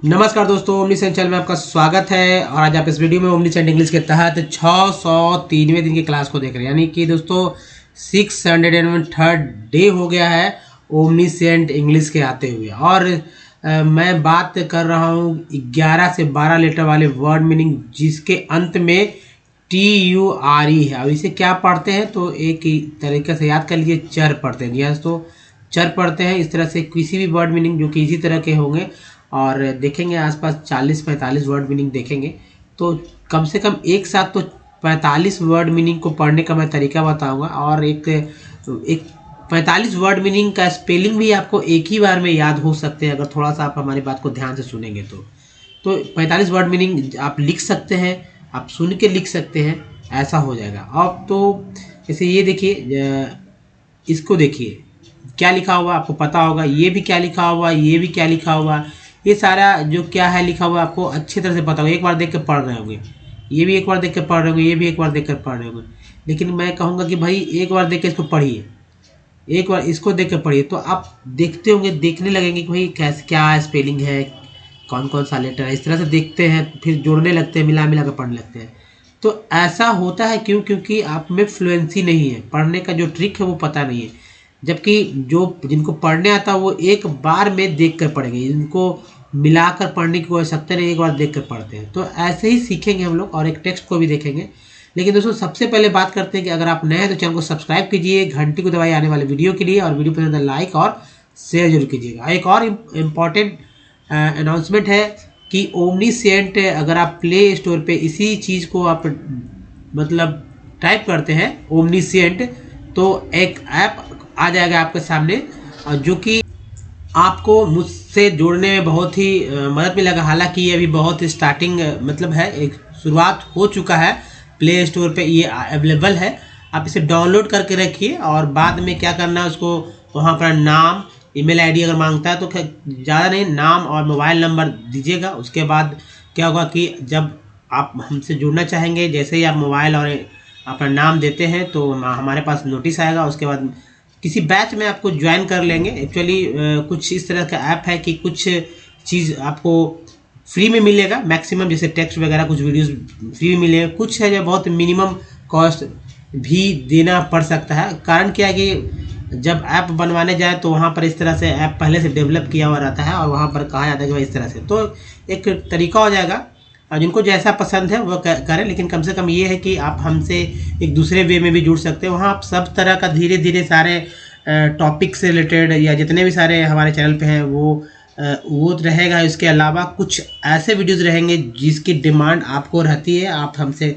नमस्कार दोस्तों, omni Saint channel में आपका स्वागत है। और आज आप इस वीडियो में ओमनी सेंट इंग्लिश के तहत 603वें दिन की क्लास को देख रहे हैं। यानी कि दोस्तों 603rd डे हो गया है ओमनी सेंट इंग्लिश के आते हुए। और मैं बात कर रहा हूँ 11 से 12 लेटर वाले वर्ड मीनिंग जिसके अंत में TURE है। और इसे क्या पढ़ते हैं तो एक ही तरीके से याद कर लीजिए, चर पढ़ते हैं। यस, तो चर पढ़ते हैं। इस तरह से किसी भी वर्ड मीनिंग जो कि इसी तरह के होंगे और देखेंगे आसपास 40-45 वर्ड मीनिंग देखेंगे, तो कम से कम एक साथ तो 45 वर्ड मीनिंग को पढ़ने का मैं तरीका बताऊंगा। और एक 45 वर्ड मीनिंग का स्पेलिंग भी आपको एक ही बार में याद हो सकते हैं अगर थोड़ा सा आप हमारी बात को ध्यान से सुनेंगे तो 45 वर्ड मीनिंग आप लिख सकते हैं, आप सुन के लिख सकते हैं, ऐसा हो जाएगा। अब तो जैसे ये देखिए, इसको देखिए क्या लिखा हुआ आपको पता होगा, ये भी क्या लिखा हुआ, ये भी क्या लिखा हुआ, ये सारा जो क्या है लिखा हुआ आपको अच्छी तरह से पता होगा। एक बार देख के पढ़ रहे होंगे, ये भी एक बार देख के पढ़ रहे होंगे, ये भी एक बार देख कर पढ़ रहे होंगे। लेकिन मैं कहूँगा कि भाई एक बार देख के इसको पढ़िए, एक बार इसको देख के पढ़िए, तो आप देखते होंगे, देखने लगेंगे कि भाई कैसे क्या स्पेलिंग है, कौन कौन सा लेटर है। इस तरह से देखते हैं, फिर जोड़ने लगते हैं, मिला मिला कर पढ़ने लगते हैं। तो ऐसा होता है क्यों? क्योंकि आप में फ्लुएंसी नहीं है, पढ़ने का जो ट्रिक है वो पता नहीं है। जबकि जो जिनको पढ़ने आता है वो एक बार में देख कर पढ़ेंगे, इनको मिलाकर पढ़ने की आवश्यकता नहीं, एक बार देख कर पढ़ते हैं। तो ऐसे ही सीखेंगे हम लोग और एक टेक्स्ट को भी देखेंगे। लेकिन दोस्तों सबसे पहले बात करते हैं कि अगर आप नए हैं तो चैनल को सब्सक्राइब कीजिए, घंटी को दबाइए आने वाले वीडियो के लिए, और वीडियो पसंद है लाइक और शेयर जरूर कीजिएगा। एक और इम्पॉर्टेंट अनाउंसमेंट है कि ओमनी सेंट अगर आप प्ले स्टोर पे इसी चीज़ को आप मतलब टाइप करते हैं ओमनी सेंट, तो एक ऐप आ जाएगा आपके सामने जो कि आपको मुझसे जोड़ने में बहुत ही मदद मिलेगा। हालांकि ये अभी बहुत स्टार्टिंग मतलब है, एक शुरुआत हो चुका है, प्ले स्टोर पे ये अवेलेबल है। आप इसे डाउनलोड करके रखिए और बाद में क्या करना है, उसको वहाँ पर नाम, ईमेल आईडी अगर मांगता है तो ज़्यादा नहीं, नाम और मोबाइल नंबर दीजिएगा। उसके बाद क्या होगा कि जब आप हमसे जुड़ना चाहेंगे, जैसे ही आप मोबाइल और अपना नाम देते हैं तो हमारे पास नोटिस आएगा। उसके बाद किसी बैच में आपको ज्वाइन कर लेंगे। एक्चुअली कुछ इस तरह का ऐप है कि कुछ चीज़ आपको फ्री में मिलेगा मैक्सिमम, जैसे टेक्स्ट वगैरह कुछ वीडियोस फ्री में मिलेगा, कुछ है जो बहुत मिनिमम कॉस्ट भी देना पड़ सकता है। कारण क्या है कि जब ऐप बनवाने जाए तो वहाँ पर इस तरह से ऐप पहले से डेवलप किया हुआ रहता है और वहाँ पर कहा जाता है कि भाई इस तरह से, तो एक तरीका हो जाएगा। और जिनको जैसा पसंद है वो करें, लेकिन कम से कम ये है कि आप हमसे एक दूसरे वे में भी जुड़ सकते हैं। वहाँ आप सब तरह का धीरे धीरे सारे टॉपिक से रिलेटेड या जितने भी सारे हमारे चैनल पे हैं वो रहेगा। इसके अलावा कुछ ऐसे वीडियोस रहेंगे जिसकी डिमांड आपको रहती है, आप हमसे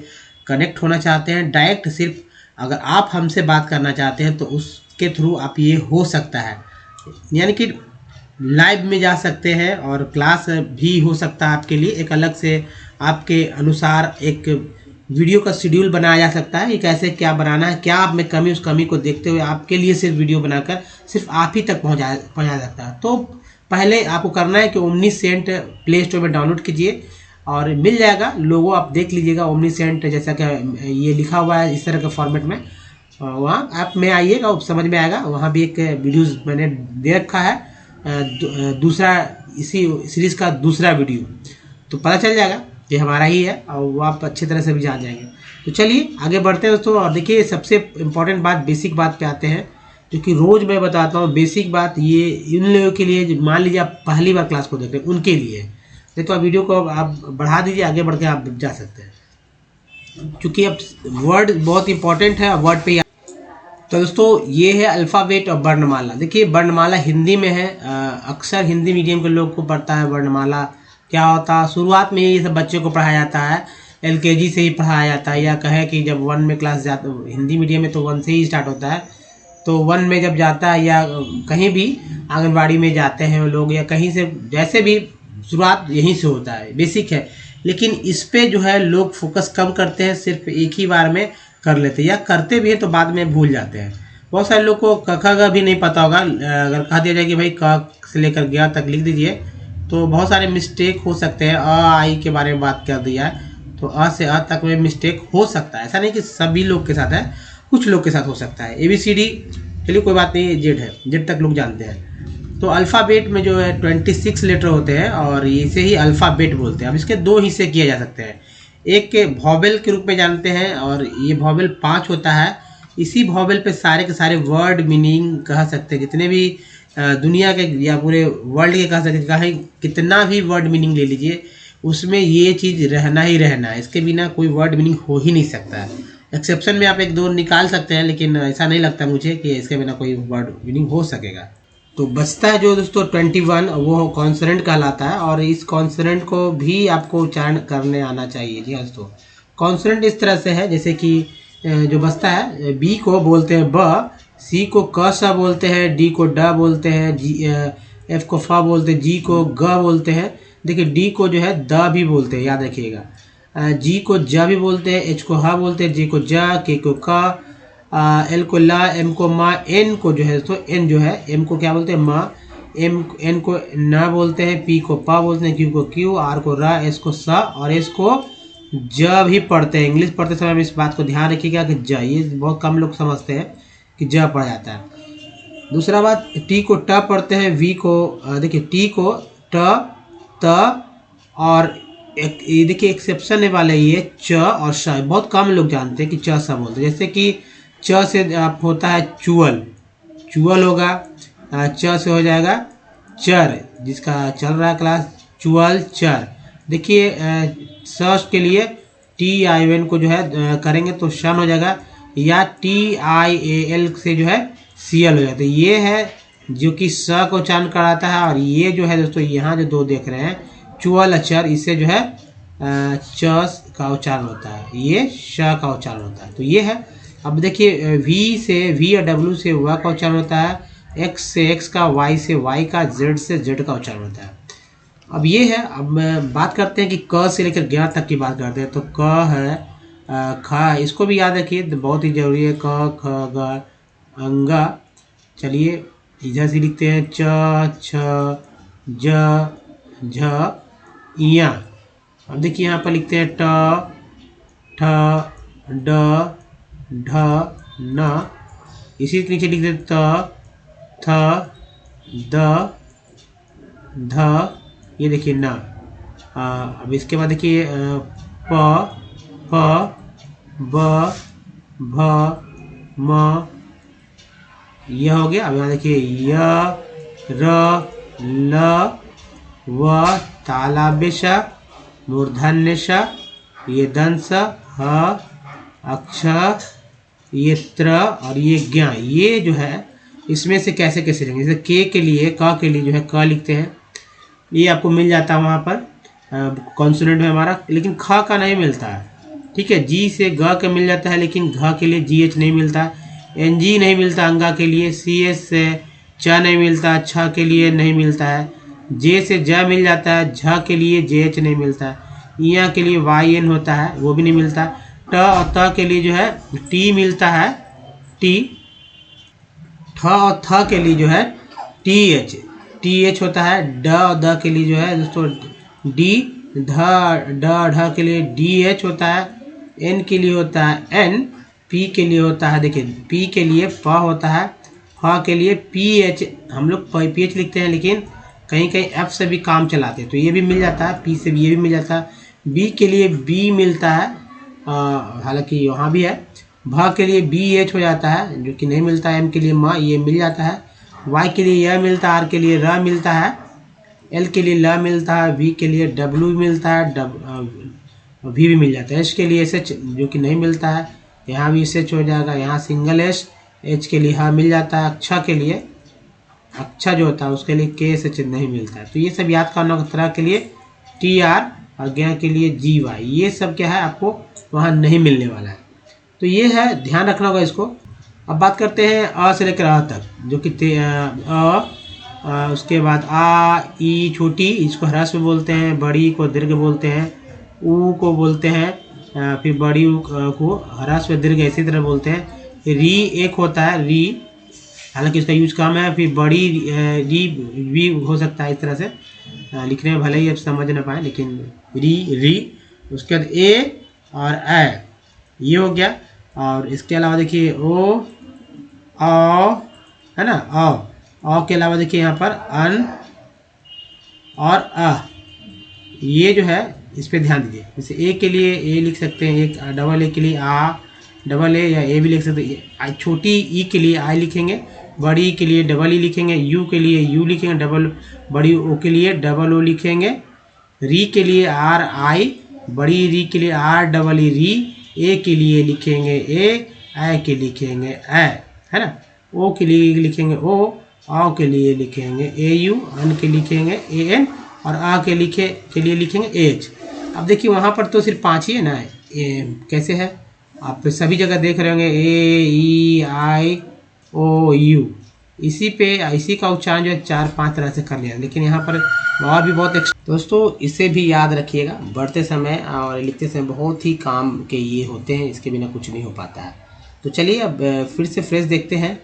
कनेक्ट होना चाहते हैं डायरेक्ट, सिर्फ अगर आप हमसे बात करना चाहते हैं तो उसके थ्रू आप ये हो सकता है। यानी कि लाइव में जा सकते हैं और क्लास भी हो सकता है आपके लिए, एक अलग से आपके अनुसार एक वीडियो का शेड्यूल बनाया जा सकता है कि कैसे क्या बनाना है, क्या आप में कमी, उस कमी को देखते हुए आपके लिए सिर्फ वीडियो बनाकर सिर्फ आप ही तक पहुंचा सकता है। तो पहले आपको करना है कि ओमनी सेंट प्ले स्टोर में डाउनलोड कीजिए और मिल जाएगा, लोगो आप देख लीजिएगा ओमनी सेंट जैसा कि ये लिखा हुआ है इस तरह के फॉर्मेट में। वहाँ ऐप में आइएगा, समझ में आएगा। वहाँ भी एक वीडियोज़ मैंने दे रखा है, दूसरा इसी सीरीज़ का दूसरा वीडियो, तो पता चल जाएगा ये हमारा ही है और वो आप अच्छी तरह से भी जान जाएंगे। तो चलिए आगे बढ़ते हैं दोस्तों। और देखिए सबसे इम्पोर्टेंट बात, बेसिक बात पे आते हैं, जो कि रोज़ मैं बताता हूँ। बेसिक बात ये इन लोगों के लिए, मान लीजिए आप पहली बार क्लास को देख रहे हैं, उनके लिए है। देखो आप वीडियो को आप बढ़ा दीजिए, आगे बढ़ के आप जा सकते हैं, क्योंकि अब वर्ड बहुत इंपॉर्टेंट है, वर्ड पे। तो दोस्तों ये है अल्फ़ाबेट और वर्णमाला। देखिए वर्णमाला हिंदी में है, अक्सर हिंदी मीडियम के लोग को पढ़ता है वर्णमाला क्या होता है। शुरुआत में ये सब बच्चे को पढ़ाया जाता है, LKG से ही पढ़ाया जाता है, या कहे कि जब 1 में क्लास जाता, हिंदी मीडियम में तो 1 से ही स्टार्ट होता है। तो 1 में जब जाता है या कहीं भी आंगनबाड़ी में जाते हैं लोग या कहीं से, जैसे भी शुरुआत यहीं से होता है, बेसिक है। लेकिन इस पे जो है लोग फोकस कम करते हैं, सिर्फ एक ही बार में कर लेते हैं, या करते भी हैं तो बाद में भूल जाते हैं। बहुत सारे लोग को क ख ग भी नहीं पता होगा। अगर कहा दिया जाए कि भाई क से लेकर ग तक लिख दीजिए तो बहुत सारे मिस्टेक हो सकते हैं। आई के बारे में बात कर दिया है तो से तक में मिस्टेक हो सकता है। ऐसा नहीं कि सभी लोग के साथ है, कुछ लोग के साथ हो सकता है। ABCD चलिए कोई बात नहीं, जेड है, जेड तक लोग जानते हैं। तो अल्फ़ाबेट में जो है 26 लेटर होते हैं और इसे ही अल्फ़ाबेट बोलते हैं। अब इसके दो हिस्से किए जा सकते हैं, एक के वॉवेल के रूप में जानते हैं और ये वॉवेल 5 होता है। इसी वॉवेल पे सारे के सारे वर्ड मीनिंग कह सकते हैं, जितने भी दुनिया के या पूरे वर्ल्ड के कह सकते हैं, कहीं कितना भी वर्ड मीनिंग ले लीजिए उसमें ये चीज़ रहना ही रहना है, इसके बिना कोई वर्ड मीनिंग हो ही नहीं सकता है। एक्सेप्शन में आप एक दो निकाल सकते हैं, लेकिन ऐसा नहीं लगता मुझे कि इसके बिना कोई वर्ड मीनिंग हो सकेगा। तो बचता है जो दोस्तों 21, वो कॉन्सोनेंट कहलाता है और इस कॉन्सोनेंट को भी आपको उच्चारण करने आना चाहिए। जी हाँ दोस्तों, कॉन्सोनेंट इस तरह से है जैसे कि जो बचता है, बी को बोलते हैं ब, सी को क सा बोलते हैं, डी को ड बोलते हैं, जी एफ को फ बोलते हैं, जी को ग बोलते हैं। देखिए डी को जो है द भी बोलते हैं, याद रखिएगा। जी को ज भी बोलते हैं, एच को ह बोलते हैं, जे को ज, के को क, एल को ला, एम को मा, एन को जो है तो एन जो है, एम को क्या बोलते हैं मा, एम एन को न बोलते हैं, पी को पा बोलते हैं, क्यू को क्यू, आर को रा, एस को सा और एस को ज भी पढ़ते हैं। इंग्लिश पढ़ते समय इस बात को ध्यान रखिएगा कि ज, ये बहुत कम लोग समझते हैं कि ज पढ़ जाता है। दूसरा बात, टी को ट पढ़ते हैं, वी को देखिए टी को ट त और एक ये देखिए एक्सेप्शन वाले ये च और श, बहुत कम लोग जानते हैं कि च सा बोलते हैं। जैसे कि च से आप होता है चुअल, चुअल होगा, च से हो जाएगा चर, जिसका चल रहा है क्लास, चुअल चर। देखिए स के लिए टी आई एन को जो है करेंगे तो शन हो जाएगा, या टी आई ए एल से जो है सी एल हो जाता है। ये है जो कि स को उच्चारण कराता है और ये जो है दोस्तों यहाँ जो दो देख रहे हैं चुअल अक्षर, इससे जो है च का उच्चारण होता है, ये श का उच्चारण होता है। तो ये है। अब देखिए वी से वी और डब्ल्यू से व का उच्चारण होता है, एक्स से एक्स का, वाई से वाई का, जेड से जेड का उच्चारण होता है। अब ये है। अब बात करते हैं कि क से लेकर ज्ञ तक की बात करते हैं। तो क है, ख, इसको भी याद रखिए, बहुत ही जरूरी है, क ख ग अंगा। चलिए इधर से लिखते हैं च छ ज झ इया। अब देखिए यहाँ पर लिखते हैं ट ठ ड ढ न, इसी के नीचे लिख देते त थ द ध, ये देखिए न। अब इसके बाद देखिए प फ ब भ म, यह हो गया। अब यहाँ देखिए य र ल व तालाब्य श, मूर्धन्य श, ये दंस, ह अक्ष, ये त्र और ये ज्ञ। ये जो है इसमें से कैसे कैसे लिखेंगे, जैसे के लिए, क के लिए जो है क लिखते हैं, ये आपको मिल जाता है वहाँ पर कॉन्सोनेंट में हमारा, लेकिन ख का नहीं मिलता है। ठीक है, जी से ग का मिल जाता है, लेकिन घ के लिए जी एच नहीं मिलता, एन जी नहीं मिलता अंगा के लिए, सी एस से च नहीं मिलता, छ के लिए नहीं मिलता है, जे से ज मिल जाता है, झ के लिए जे एच नहीं मिलता है, इया के लिए वाई एन होता है, वो भी नहीं मिलता। ट और त के लिए जो है टी मिलता है, टी। ठ और थ के लिए जो है टी एच होता है। ड और द के लिए जो है दोस्तों डी, ध ढ के लिए डी एच होता है, एन के लिए होता है एन, पी के लिए होता है, देखिए पी के लिए फ होता है, फ के लिए पी एच, हम लोग पी एच लिखते हैं लेकिन कहीं कहीं एफ से भी काम चलाते हैं, तो ये भी मिल जाता है, पी से भी ये भी मिल जाता है। बी के लिए बी मिलता है, हालांकि वहाँ भी है। भ के लिए बी एच हो जाता है, जो कि नहीं मिलता है। एम के लिए म, ये मिल जाता है। वाई के लिए यह मिलता है, आर के लिए र मिलता है, एल के लिए ल मिलता है, वी के लिए डब्ल्यू मिलता है, वी भी मिल जाता है। एच के लिए एस एच जो कि नहीं मिलता है, यहाँ भी एस एच हो जाएगा, यहाँ सिंगल एच। एच के लिए हाँ मिल जाता है। अक्षा के लिए, अक्षा जो होता है उसके लिए के एस एच नहीं मिलता है। तो ये सब याद करना तरह के लिए टी आर और ज्ञ के लिए जी वाई, ये सब क्या है आपको वहाँ नहीं मिलने वाला है। तो ये है, ध्यान रखना होगा इसको। अब बात करते हैं अ से लेकर अ तक, जो कि उसके बाद आ, ई छोटी, इसको ह्रस्व बोलते हैं, बड़ी को दीर्घ बोलते हैं, ऊ को बोलते हैं, फिर बड़ी ऊ को ह्रस्व दीर्घ इसी तरह बोलते हैं। री एक होता है, री, हालांकि इसका यूज कम है। फिर बड़ी री भी हो सकता है इस तरह से लिखने में, भले ही अब समझ ना पाए, लेकिन री। उसके बाद ए और ए, ये हो गया। और इसके अलावा देखिए ओ, औ, है ना, औ, औ के अलावा देखिए यहाँ पर अन और अ, ये जो है इस पर ध्यान दीजिए। जैसे ए के लिए ए लिख सकते हैं, एक डबल ए के लिए आ डबल ए, या ए भी लिख सकते हैं। छोटी ई के लिए आई लिखेंगे, बड़ी ई के लिए डबल ई लिखेंगे, यू के लिए यू लिखेंगे डबल, बड़ी ओ के लिए डबल ओ लिखेंगे, री के लिए आर आई, बड़ी री के लिए आर डबल ई री, ए के लिए लिखेंगे ए के लिखेंगे ए, है ना। ओ के लिए लिखेंगे ओ, आओ के लिए लिखेंगे ए यू, अन के लिखेंगे ए एन, और आ के लिए लिखेंगे एच। अब देखिए वहाँ पर तो सिर्फ 5 ही है ना, कैसे है आप सभी जगह देख रहे होंगे ए ई आई ओ यू, इसी का उच्चारण जो है 4-5 तरह से कर लिया, लेकिन यहाँ पर और भी बहुत दोस्तों इसे भी याद रखिएगा, बढ़ते समय और लिखते समय बहुत ही काम के ये होते हैं, इसके बिना कुछ नहीं हो पाता है। तो चलिए अब फिर से फ्रेश देखते हैं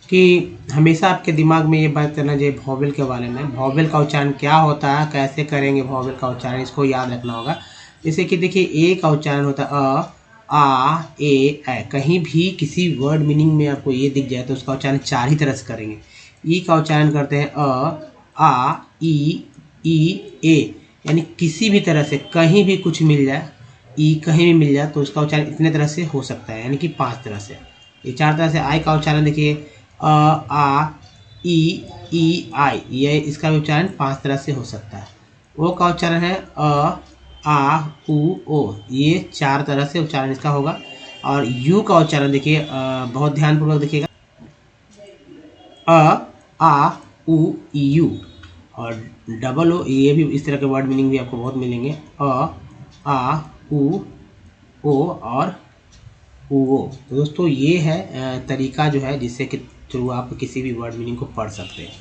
कि हमेशा आपके दिमाग में ये बात करना चाहिए वॉवेल के बारे में, वॉवेल का उच्चारण क्या होता है, कैसे करेंगे वॉवेल का उच्चारण, इसको याद रखना होगा। जैसे कि देखिए ए का उच्चारण होता है अ, आ, ए। कहीं भी किसी वर्ड मीनिंग में आपको ये दिख जाए तो उसका उच्चारण 4 ही तरह से करेंगे। ई का उच्चारण करते हैं अ, आ, ई, ए, यानी किसी भी तरह से कहीं भी कुछ मिल जाए, ई कहीं भी मिल जाए तो उसका उच्चारण इतने तरह से हो सकता है, यानी कि 5 तरह से। ये 4 तरह से। आई का उच्चारण देखिए अ, आ, ई, आई, ये इसका उच्चारण 5 तरह से हो सकता है। ओ का उच्चारण है अ, आ, उ, ओ, ये 4 तरह से उच्चारण इसका होगा। और यू का उच्चारण देखिए बहुत ध्यानपूर्वक देखिएगा, अ, आ, उ, यू। और डबल ओ, ये भी इस तरह के वर्ड मीनिंग भी आपको बहुत मिलेंगे, अ, आ, उ, ओ और उ, ओ। तो दोस्तों ये है तरीका जो है जिससे कि थ्रू आप किसी भी वर्ड मीनिंग को पढ़ सकते हैं।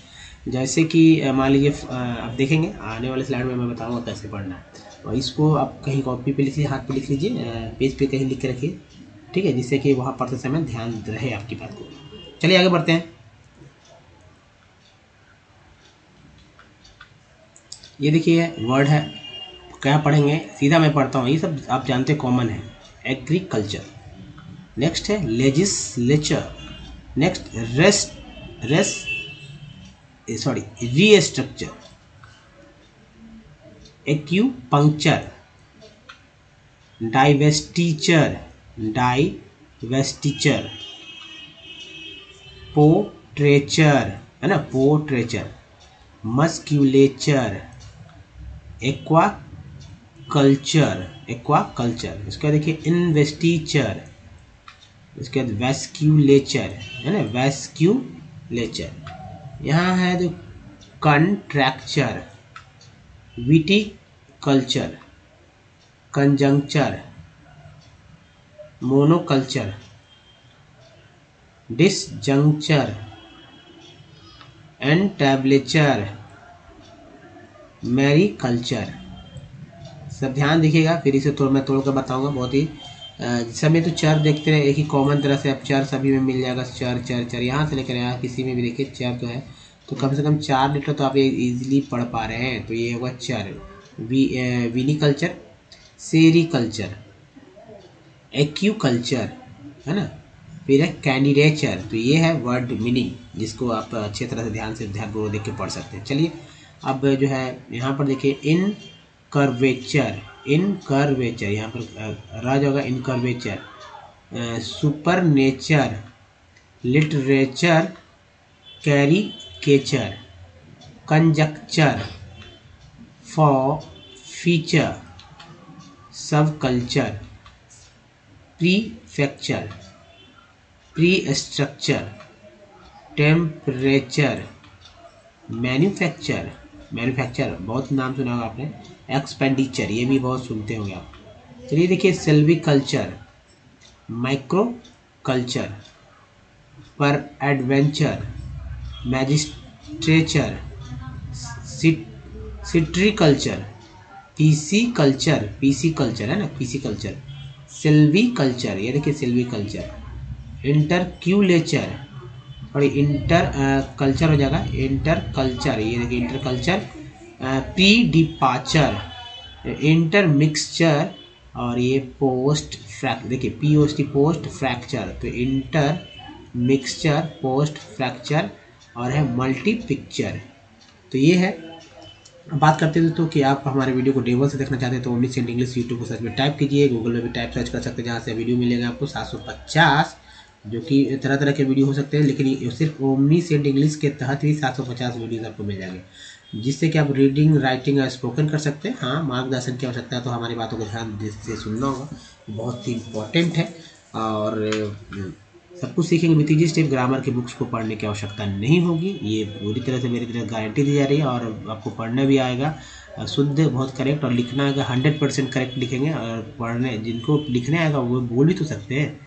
जैसे कि मान लीजिए आप देखेंगे आने वाले स्लाइड में मैं बताऊंगा कैसे पढ़ना है, और इसको आप कहीं कॉपी पे लिख लीजिए, हाथ पे लिख लीजिए, पेज पे कहीं लिख के रखिए, ठीक है, जिससे कि वहाँ पढ़ते समय ध्यान रहे आपकी बात को। चलिए आगे बढ़ते हैं। ये देखिए वर्ड है, क्या पढ़ेंगे, सीधा मैं पढ़ता हूँ, ये सब आप जानते कॉमन है। एग्रीकल्चर, नेक्स्ट है लेजिस्लेचर, नेक्स्ट रीस्ट्रक्चर, एक्यूपंक्चर, डाइवेस्टिचर, पोट्रेचर, है ना, पोट्रेचर, मस्क्यूलेचर, एक्वाकल्चर, इसके बाद देखिए इन्वेस्टिचर, इसके बाद वैस्क्यूलेचर, है ना, वैस्क्यूलेचर। यहाँ है जो कंट्रैक्चर, विटिकल्चर, कंजंक्चर, मोनोकल्चर, डिसजंक्चर, एंटैब्लेचर, मैरीकल्चर। सब ध्यान देखिएगा, फिर इसे मैं तोड़ कर बताऊंगा। बहुत ही समय तो चर देखते हैं, एक ही कॉमन तरह से आप चर सभी में मिल जाएगा, चर यहाँ से लेकर यहाँ किसी में भी देखिए चर तो है, तो कम से कम 4 लीटर तो आप ये इजीली पढ़ पा रहे हैं। तो ये होगा चर, विनिकल्चर, सेरिकल्चर, एक्यूकल्चर, है ना, फिर है कैंडिडेचर। तो ये है वर्ड मीनिंग, जिसको आप अच्छे तरह से ध्यानपूर्वक देख के पढ़ सकते हैं। चलिए अब जो है यहाँ पर देखिए इनकर्वेचर, यहाँ पर राज होगा incurvature, super nature, literature, caricature, conjecture, feature, सब culture, prefecture, pre structure, temperature, manufacture बहुत नाम सुना होगा आपने, एक्सपेंडिचर, ये भी बहुत सुनते होंगे आप। चलिए देखिए सिल्वीकल्चर, माइक्रो कल्चर, पर एडवेंचर, मैजिस्ट्रेचर, सिट्रीकल्चर, पीसी कल्चर है ना, पीसी कल्चर, सिल्वीकल्चर, ये देखिए सिल्वीकल्चर, इंटरक्यूलेचर, और इंटर कल्चर हो जाएगा इंटर कल्चर, ये देखिए inter culture, pre departure, inter mixture, और ये पोस्ट फ्रैक्चर, देखिए पोस्ट फ्रैक्चर, तो इंटर मिक्सचर, पोस्ट, फ्रैक्चर और है मल्टी पिक्चर। तो ये है। बात करते हैं दोस्तों कि आप हमारे वीडियो को डेमो से देखना चाहते हैं तो ओमनीसेंट इंग्लिश यूट्यूब को सर्च में टाइप कीजिए, गूगल में भी टाइप सर्च कर सकते हैं, जहाँ से वीडियो मिलेगा आपको 750, जो कि तरह तरह के वीडियो हो सकते हैं, लेकिन ये सिर्फ ओमनीसेंट इंग्लिश के तहत ही 750 वीडियोज़ आपको मिल जाएंगे, जिससे कि आप रीडिंग, राइटिंग और स्पोकन कर सकते हैं। हाँ, मार्गदर्शन की आवश्यकता है तो हमारी बातों को ध्यान से सुनना होगा, बहुत ही इम्पोर्टेंट है। और सब कुछ सीखेंगे विथ ईजी स्टेप। ग्रामर की बुक्स को पढ़ने की आवश्यकता नहीं होगी, ये पूरी तरह से मेरी तरफ गारंटी दी जा रही है। और आपको पढ़ना भी आएगा शुद्ध, बहुत करेक्ट, और लिखना आएगा 100% करेक्ट लिखेंगे। और पढ़ने जिनको लिखने आएगा वो बोल भी तो सकते हैं,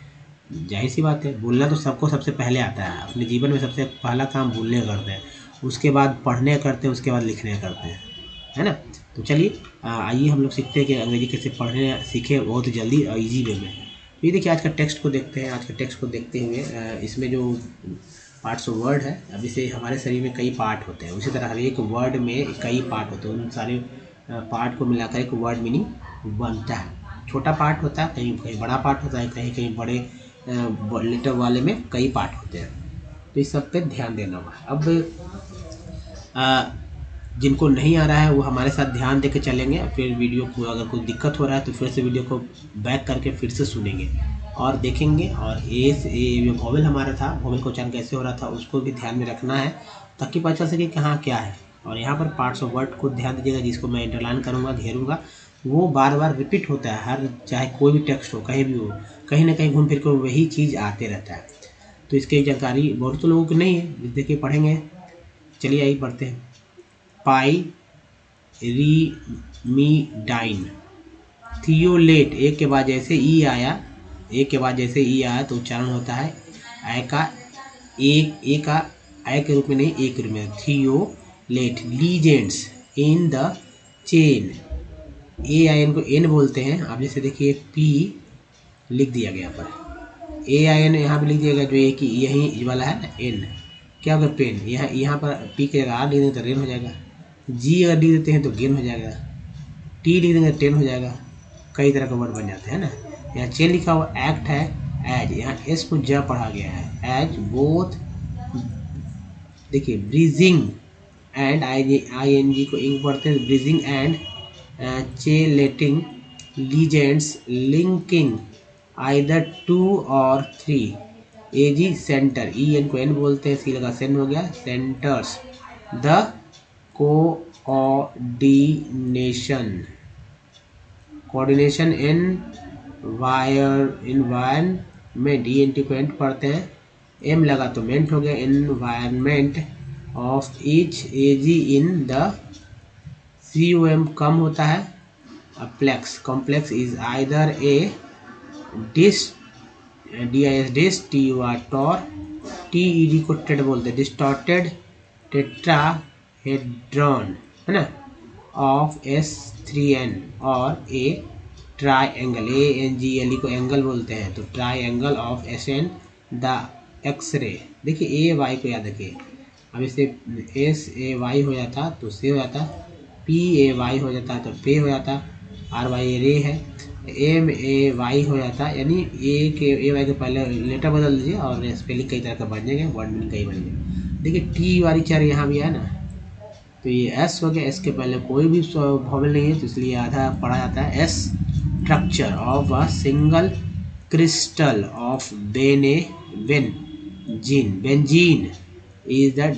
जाहिर सी बात है, बोलना तो सबको सबसे पहले आता है। अपने जीवन में सबसे पहला काम बोलने का करते हैं, उसके बाद पढ़ने करते हैं, उसके बाद लिखने करते हैं, है ना। तो चलिए आइए हम लोग सीखते हैं कि अंग्रेजी कैसे पढ़ने सीखे बहुत जल्दी और ईजी वे में। ये देखिए आज का टेक्स्ट को देखते हैं। आज का टेक्स्ट को देखते हुए इसमें जो पार्ट्स ऑफ वर्ड है, अब इसे हमारे शरीर में कई पार्ट होते हैं, उसी तरह हर एक वर्ड में कई पार्ट होते हैं, उन सारे पार्ट को मिलाकर एक वर्ड मीनिंग बनता है। छोटा पार्ट होता है, कहीं कहीं बड़ा पार्ट होता है, कहीं कहीं बड़े लेटर वाले में कई पार्ट होते हैं, तो इस सब पे ध्यान देना होगा। अब जिनको नहीं आ रहा है वो हमारे साथ ध्यान दे के चलेंगे, फिर वीडियो को अगर कोई दिक्कत हो रहा है तो फिर से वीडियो को बैक करके फिर से सुनेंगे और देखेंगे। और जो वोवेल हमारा था, वोवेल का उच्चारण कैसे हो रहा था उसको भी ध्यान में रखना है, ताकि पता चल सके कि हाँ क्या है। और यहाँ पर पार्ट्स ऑफ वर्ड को ध्यान दीजिएगा, जिसको मैं इंटरलाइन करूँगा, घेरूँगा, वो बार बार रिपीट होता है, हर चाहे कोई भी टेक्स्ट हो, कहीं भी हो, कहीं ना कहीं घूम फिर कर वही चीज़ आते रहता है। तो इसकी जानकारी बहुत तो लोगों को नहीं है, देखिए पढ़ेंगे। चलिए आइए पढ़ते हैं। पाइरीमीडाइन, थियोलेट, एक के बाद जैसे ई आया, एक के बाद जैसे ई आया तो उच्चारण होता है ए का, ए का ए के रूप में नहीं, एक रूप में, thiolate. Ligands in the chain, A I N को एन बोलते हैं। अब जैसे देखिए पी लिख दिया गया पर, ए आई एन यहाँ पे लिख दिया गया, जो एक यही वाला है ना एन, क्या होगा पेन। यहाँ पर पी के जगह आर लिख देंगे तो रेन हो जाएगा, जी अगर लिख देते हैं तो गेन हो जाएगा, टी लिख देंगे तो टेन हो जाएगा, कई तरह का वर्ड बन जाते हैं ना। यहाँ चेन लिखा हुआ एक्ट है, एज, यहाँ एस को ज पढ़ा गया है, एज बोथ, देखिए bridging and, I N G को इंग पढ़ते हैं, bridging and chelating, ligands, linking either 2 और 3, एजी सेंटर, ई एन को एन बोलते हैं, सी लगा सेन हो गया, centres, the coordination environment, E N T को एंट पढ़ते हैं, एम लगा तो मेंट हो गया, environment of each, A G in the, C O M कम होता है, plex, complex is either a dis, D I S dis, T U R tor, T E D को टेड बोलते हैं, डिस्टॉर्टेड, टेट्राहेड्रॉन, है ना, ऑफ S3N, और a triangle, A N G L E को एंगल बोलते हैं, तो triangle of SN, the x-ray. देखिए ए वाई को याद रखिए, अब इसे एस ए वाई हो जाता तो से हो जाता, पी ए वाई हो जाता तो पे हो जाता, आर वाई रे है, एम ए वाई हो जाता, यानी ए वाई के पहले लेटर बदल दीजिए और स्पेलिंग कई तरह का बन जाएंगे, वर्ड मीनिंग कई बन जाएंगे। देखिए टी वाली चार यहाँ भी है ना, तो ये एस हो गया, एस के पहले कोई भी वोवेल नहीं है तो इसलिए आधा पढ़ा जाता है। S, structure of a single crystal of benzene is the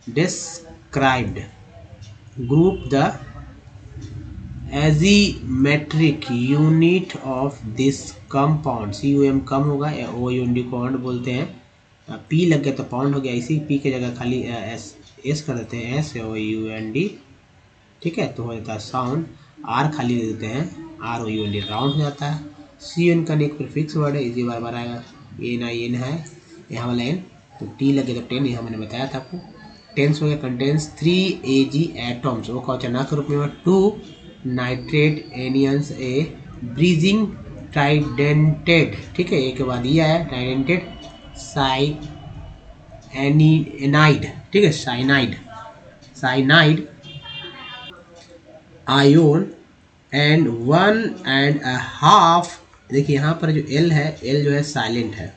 described group, the azimetric unit of this compound, CUM कम होगा, OUND कॉन्ड बोलते हैं, P लग गया तो पाउंड हो गया, इसी P के जगह खाली S कर देते हैं, SOUND, ठीक है, तो हो जाता है साउंड। R खाली दे देते हैं, ROUND राउंड हो जाता है। CN का एक प्रीफिक्स वर्ड है, इसी बार बार आएगा, NIN है यहाँ वाला N, तो T लगे तो 10, यहाँ मैंने बताया था आपको। टेंस हो गया, कंटेंस 3 Ag एटम्स, वो कवचनाक के रूप में 2 नाइट्रेट एनियंस, ए ब्रीजिंग ट्राइडेंटेड, ठीक है, एक के बाद ये आया ट्राइडेंटेड, साइनाइड, ठीक है, साइनाइड आयोन, and 1.5 देखिए यहाँ पर जो एल है, एल जो है साइलेंट है,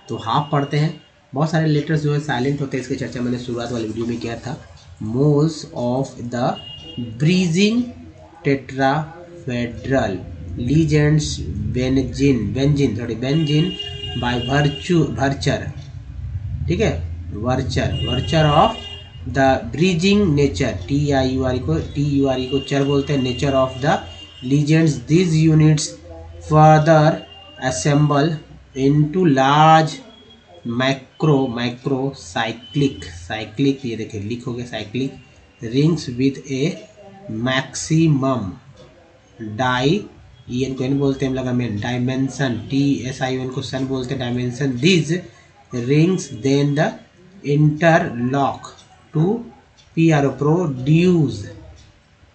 तो हाफ पढ़ते हैं। बहुत सारे लेटर्स जो है साइलेंट होते हैं, इसकी चर्चा मैंने शुरुआत वाले वीडियो में किया था। Moles of the bridging tetrahedral ligands benzene by वर्चर, ठीक है, वर्चर of the bridging nature, T को चर बोलते हैं, nature of the ligands. This units further assemble into large micro cyclic, ये देखिए लिख हो गया cyclic, rings with a maximum N को एन बोलते हैं, लगा मेन डायमेंशन, TSION को सन बोलते हैं, dimension. This rings then the interlock to produce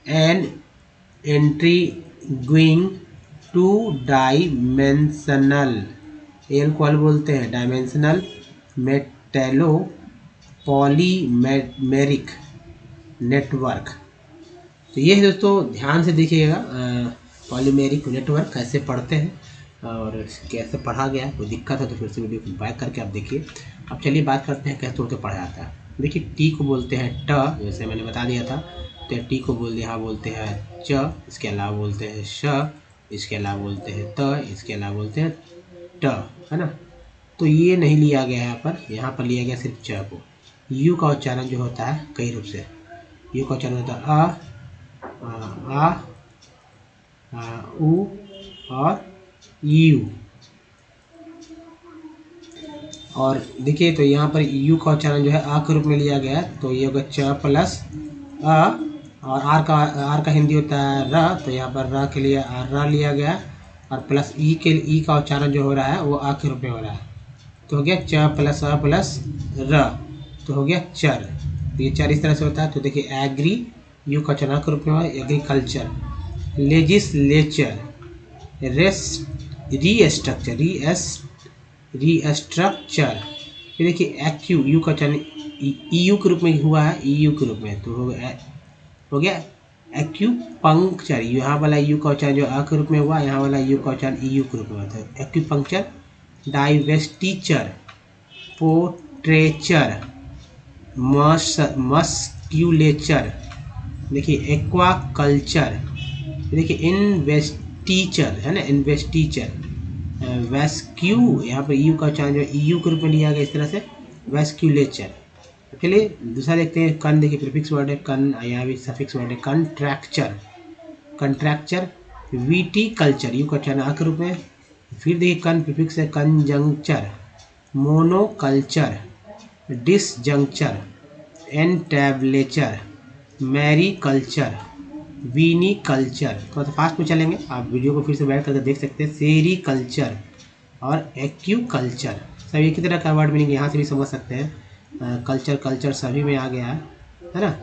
an intriguing two dimensional, L को बोलते हैं डायमेंशनल मेटेलो पॉलीमेरिक नेटवर्क। तो ये है दोस्तों, ध्यान से देखिएगा पॉलीमेरिक नेटवर्क कैसे पढ़ते हैं और कैसे पढ़ा गया। कोई दिक्कत है तो फिर से वीडियो को बैक करके आप देखिए। अब चलिए बात करते हैं कैसे तोड़ के पढ़ा जाता है। देखिए टी को बोलते हैं ट, जैसे मैंने बता दिया था, तो टी को यहाँ बोलते हैं च, इसके अलावा बोलते हैं श, इसके अलावा बोलते हैं त, इसके अलावा बोलते हैं ट, है ना। तो ये नहीं लिया गया है यहाँ पर लिया गया सिर्फ च को। यू का उच्चारण जो होता है कई रूप से, यू का उच्चारण होता है उ और यू। और देखिए तो यहाँ पर यू का उच्चारण जो है आ के रूप में लिया गया है, तो ये होगा च प्लस अ, और आर का हिंदी होता है र, तो यहाँ पर र के लिए र लिया गया, और प्लस ई का उच्चारण जो हो रहा है वो आ के रूप में हो रहा है, तो हो गया च प्लस अ प्लस र, तो हो गया चर। तो ये चर इस तरह से होता है। तो देखिए एग्री, यू का उच्चारण के रूप में हुआ एग्रीकल्चर, लेजिस्लेचर, रीस्ट्रक्चर। फिर देखिए एक्यू, यू का उच्चारण ईयू के रूप में हुआ है, ईयू के रूप में, तो हो गया एक्यूपंक्चर। यहाँ वाला यू का उच्चारण जो अ के रूप में हुआ, यहाँ वाला यू का उच्चारण ईयू के रूप में होता है, एक्यूपंक्चर। डाइवेस्टीचर, पोट्रेचर, मस्क्यूलेचर। देखिए एक्वा कल्चर, देखिए इन्वेस्टीचर है ना, इन्वेस्टीचर। वेस्क्यू, यहाँ पर यू का उच्चारण जो ईयू के रूप में लिया गया इस तरह से, वेस्क्यूलेचर। चलिए दूसरा देखते हैं कन। देखिए प्रीफिक्स वर्ड है कन, यहाँ भी सफिक्स वर्ड है कंट्रैक्चर, विटीकल्चर, यू का उच्चारण आ के रूप में। फिर देखिए कन प्रीफिक्स है कंजंक्चर, मोनोकल्चर, डिसजंक्चर, एंटेबलेचर, मैरीकल्चर, विनीकल्चर। थोड़ा सा फास्ट में चलेंगे, आप वीडियो को फिर से बैठ करके देख सकते हैं। सेरीकल्चर और एक्यूकल्चर, सब एक ही तरह का वर्ड मीनिंग यहाँ से भी समझ सकते हैं। कल्चर सभी में आ गया है ना।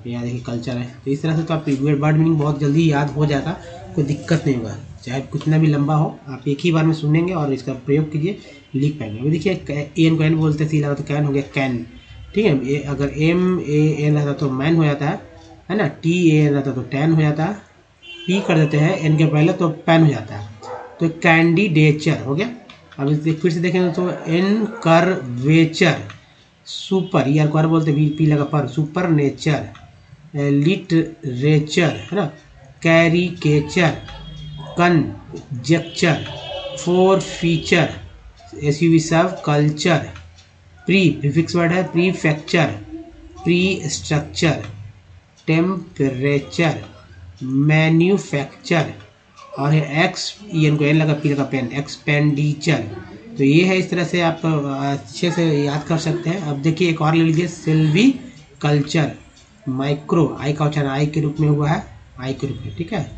यहाँ देखिए कल्चर है, तो इस तरह से तो आप वर्ड मीनिंग बहुत जल्दी याद हो जाएगा, कोई दिक्कत नहीं होगा, चाहे कितना भी लंबा हो, आप एक ही बार में सुनेंगे और इसका प्रयोग कीजिए, लिख पाएंगे। अभी देखिए एन को एन बोलते हैं, सी लगा तो कैन हो गया कैन, ठीक है। अगर MAN रहता तो मैन हो जाता है ना, TAN रहता तो टैन हो जाता है, P कर देते हैं एन के पहले तो पैन हो जाता है, तो कैंडिडेचर हो गया। अब फिर से देखेंगे तो एनकर्वेचर, सुपर, यार को बोलते हैं, पी लगा पर, सुपर नेचर, लिटरेचर है ना, caricature, conjecture, four feature, SUV सब, कल्चर, प्रीफिक्स वर्ड है prefecture, pre structure, temperature, manufacture, और एन को एन लगा पी लगा पेन, एक्सपेंडिचर। तो ये है, इस तरह से आप अच्छे से याद कर सकते हैं। अब देखिए एक और ले लीजिए, सिल्वी कल्चर, माइक्रो, आई का उच्चारण आई के रूप में हुआ है, आई के रूप में, ठीक है।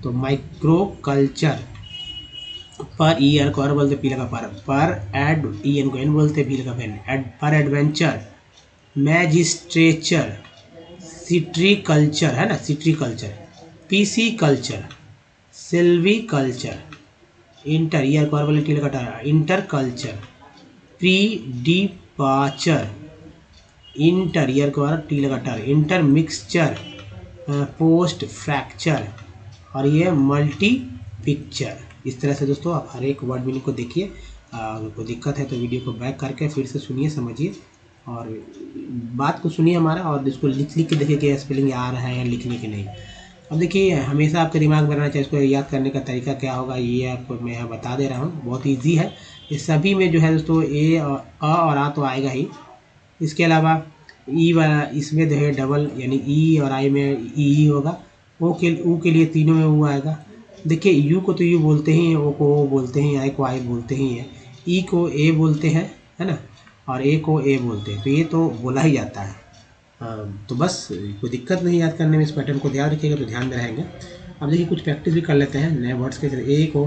तो माइक्रो कल्चर, पर ईयर को और बोलते पी लगा पर एड, एन को एन बोलते पी लगा पेन, पर एडवेंचर, मैजिस्ट्रेचर, सिट्रीकल्चर है ना, सिट्रीकल्चर, PC culture, Silvi culture, inter, year को और बोले टी लगा inter culture, pre departure, inter, year को और टी लगा इंटर मिक्सचर, पोस्ट फ्रैक्चर, और ये मल्टी पिक्चर। इस तरह से दोस्तों आप हर एक वर्ड मीनिंग को देखिए। अगर कोई दिक्कत है तो वीडियो को बैक करके फिर से सुनिए, समझिए और बात को सुनिए हमारा, और इसको लिख के देखिए कि स्पेलिंग आ रहा है या लिखने के नहीं। अब देखिए हमेशा आपके दिमाग में रहना चाहिए, इसको याद करने का तरीका क्या होगा ये आपको मैं यहाँ बता दे रहा हूँ। बहुत ईजी है, इस सभी में जो है दोस्तों ए और आ तो आएगा ही। इसके अलावा ई वाला इसमें जो है डबल यानी ई और आई में ई होगा। ओ के लिए तीनों में वो आएगा। देखिए यू को तो यू बोलते ही हैं, ओ को ओ बोलते हैं, आई को आई बोलते ही हैं, ई को ए बोलते हैं, है ना, और ए को ए बोलते हैं, तो ये तो बोला ही जाता है। तो बस कोई दिक्कत नहीं याद करने में, इस पैटर्न को ध्यान रखिएगा तो ध्यान में रहेंगे। अब देखिए कुछ प्रैक्टिस भी कर लेते हैं नए वर्ड्स के। ए को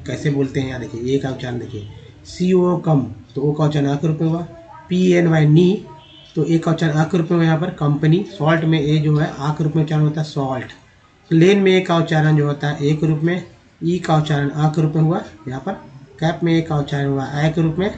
कैसे बोलते हैं, यहाँ देखिए ए का उच्चारण देखिए, सी ओ कम तो ओ का उच्चारण आ के रूप में हुआ। पी एन वाई नी तो ए का उच्चारण आ के रूप में हुआ यहाँ पर। कंपनी सॉल्ट में ए जो है आ के रूप में उच्चारण होता है सॉल्ट। प्लेन में ए का उच्चारण जो होता है ए के रूप में, ई का उच्चारण आ के रूप में हुआ यहाँ पर। कैप में ए का उच्चारण हुआ ए के रूप में।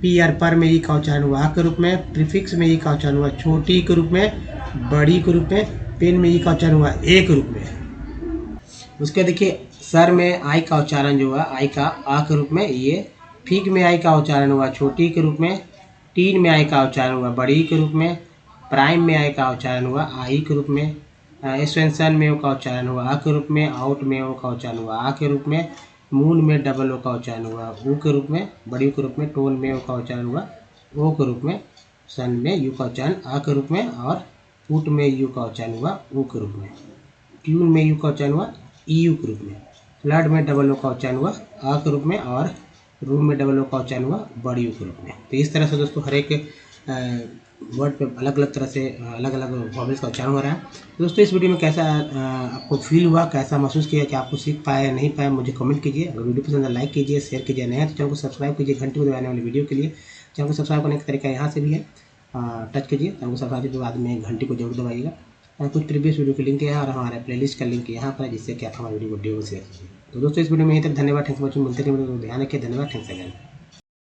पी आर पर में ई का उच्चारण हुआ आ के रूप में। प्रीफिक्स में ई का उच्चारण हुआ छोटी के रूप में, बड़ी के रूप में। पेन में ई का उच्चारण हुआ ए के रूप में। उसके देखिए सर में आई का उच्चारण जो हुआ आई का आ के रूप में ये। फिग में आई का उच्चारण हुआ छोटी के रूप में। टीन में आई का उच्चारण हुआ बड़ी के रूप में। प्राइम में आई का उच्चारण हुआ आई के रूप में। एक्सपेंशन में ओ का उच्चारण हुआ आ के रूप में। आउट में ओ का उच्चारण हुआ आ के रूप में। मून में डबल ओ का उच्चारण हुआ ऊ के रूप में, बड़ी के रूप में। टोन में ओ का उच्चारण हुआ ओ के रूप में। सन में यू का उच्चारण आ के रूप में, और पुट में यू का उच्चारण हुआ ऊ के रूप में। ट्यून में यू का उच्चारण हुआ ई यू के रूप में। फ्लड में डबल ओ का उच्चारण हुआ आ के रूप में, और रूम में डबल ओ का उच्चारण हुआ बड़ी यू के रूप में। तो इस तरह से दोस्तों हर एक वर्ड पे अलग अलग तरह से अलग अलग वॉवेल्स का उच्चारण हो रहा है। तो दोस्तों इस वीडियो में कैसा आपको फील हुआ, कैसा महसूस किया, कि आपको सीख पाया या नहीं पाया, मुझे कमेंट कीजिए। अगर वीडियो पसंद है लाइक कीजिए, शेयर कीजिए, नया तो चैनल को सब्सक्राइब कीजिए घंटे को दबाने वाली वीडियो के लिए। चैनल को सब्सक्राइब करने का तरीका यहाँ से भी है, टच कीजिए चैनल को सब्सक्राइब के बाद में घंटी को जरूर दबाइएगा। कुछ प्रीवियस वीडियो की लिंक है और हमारे प्लेलिस्ट का लिंक यहाँ पर है, जिससे कि आप हमारे वीडियो को शेयर कीजिए। तो दोस्तों इस वीडियो में यहीं तक, धन्यवाद, थैंक्स फॉर वॉचिंग। मिलते हैं वीडियो को, ध्यान रखिए, धन्यवाद, थैंक्स अगेन।